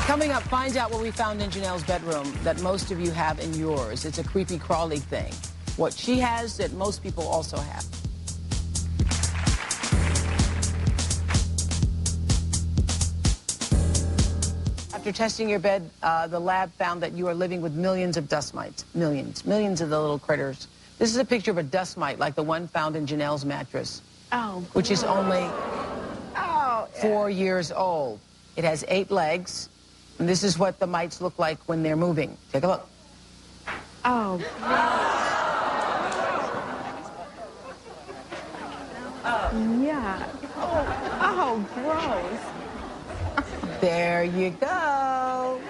Coming up, find out what we found in Janelle's bedroom that most of you have in yours. It's a creepy crawly thing. What she has that most people also have. After testing your bed, the lab found that you are living with millions of dust mites. Millions of the little critters. This is a picture of a dust mite like the one found in Janelle's mattress. Oh, which is only 4 years old. It has 8 legs. And this is what the mites look like when they're moving. Take a look. Oh. Yeah. Oh, gross. There you go.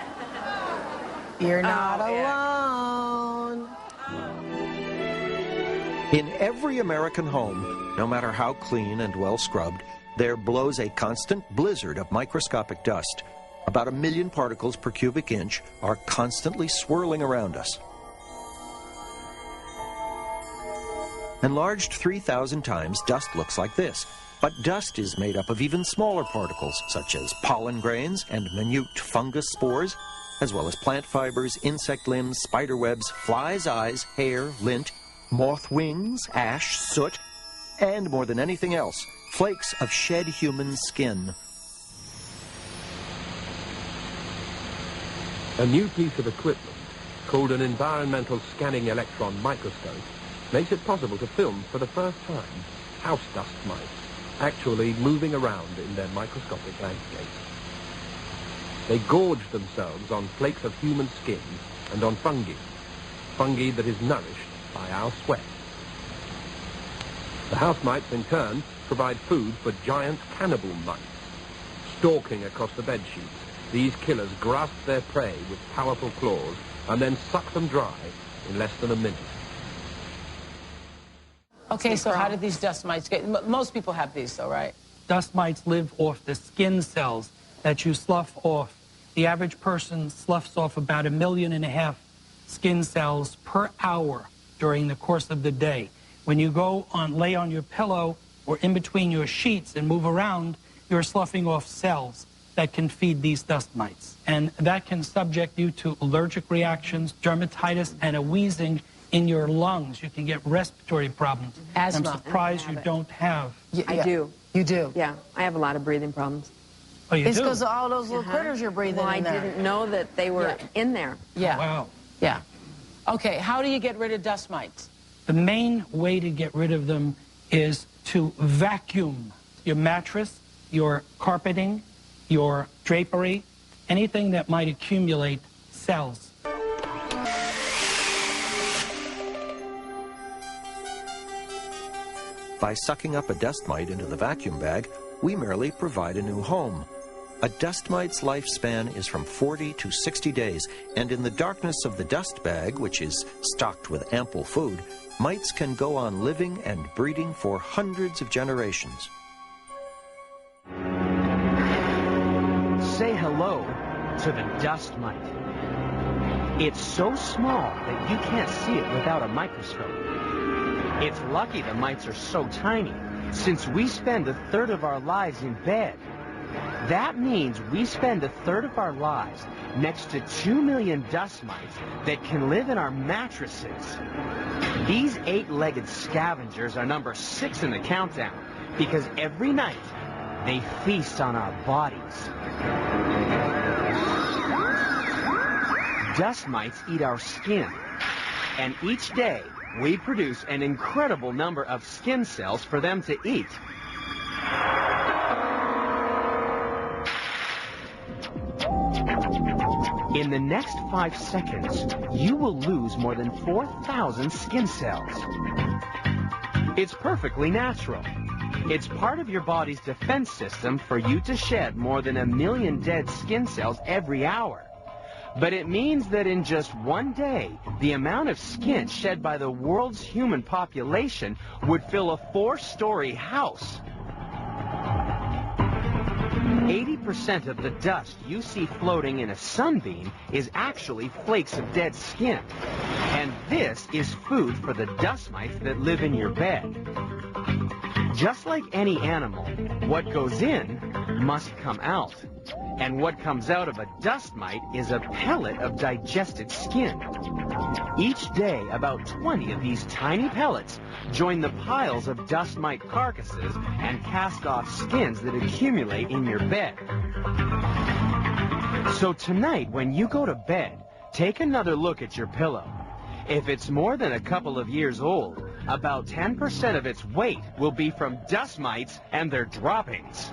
You're not alone. In every American home, no matter how clean and well scrubbed, there blows a constant blizzard of microscopic dust. About 1 million particles per cubic inch are constantly swirling around us. Enlarged 3,000 times, dust looks like this. But dust is made up of even smaller particles, such as pollen grains and minute fungus spores, as well as plant fibers, insect limbs, spider webs, flies' eyes, hair, lint, moth wings, ash, soot, and more than anything else, flakes of shed human skin. A new piece of equipment, called an environmental scanning electron microscope, makes it possible to film for the first time house dust mites actually moving around in their microscopic landscape. They gorge themselves on flakes of human skin and on fungi that is nourished by our sweat. The house mites, in turn, provide food for giant cannibal mites. Stalking across the bed sheets, these killers grasp their prey with powerful claws and then suck them dry in less than a minute. Okay, so how did these dust mites get? Most people have these, though, right? Dust mites live off the skin cells that you slough off. The average person sloughs off about 1.5 million skin cells per hour during the course of the day. When you go lay on your pillow or in between your sheets and move around, you're sloughing off cells that can feed these dust mites. And that can subject you to allergic reactions, dermatitis, and a wheezing in your lungs. You can get respiratory problems. Asthma. I'm surprised you don't have. I do. You do? Yeah, I have a lot of breathing problems. Oh, you It's do? because of all those little critters you're breathing Well, in there. I didn't know that they were in there. Yeah. Wow. Yeah. Okay, how do you get rid of dust mites? The main way to get rid of them is to vacuum your mattress, your carpeting, your drapery, anything that might accumulate cells. By sucking up a dust mite into the vacuum bag, we merely provide a new home. A dust mite's lifespan is from 40 to 60 days, and in the darkness of the dust bag, which is stocked with ample food, mites can go on living and breeding for hundreds of generations. Say hello to the dust mite. It's so small that you can't see it without a microscope. It's lucky the mites are so tiny, since we spend 1/3 of our lives in bed. That means we spend 1/3 of our lives next to 2 million dust mites that can live in our mattresses. These 8-legged scavengers are number 6 in the countdown, because every night they feast on our bodies. Dust mites eat our skin, and each day we produce an incredible number of skin cells for them to eat. In the next 5 seconds, you will lose more than 4,000 skin cells. It's perfectly natural. It's part of your body's defense system for you to shed more than 1 million dead skin cells every hour. But it means that in just one day, the amount of skin shed by the world's human population would fill a 4-story house. 80% of the dust you see floating in a sunbeam is actually flakes of dead skin. And this is food for the dust mites that live in your bed. Just like any animal, what goes in must come out. And what comes out of a dust mite is a pellet of digested skin. Each day, about 20 of these tiny pellets join the piles of dust mite carcasses and cast off skins that accumulate in your bed. So tonight, when you go to bed, take another look at your pillow. If it's more than a couple of years old, about 10% of its weight will be from dust mites and their droppings.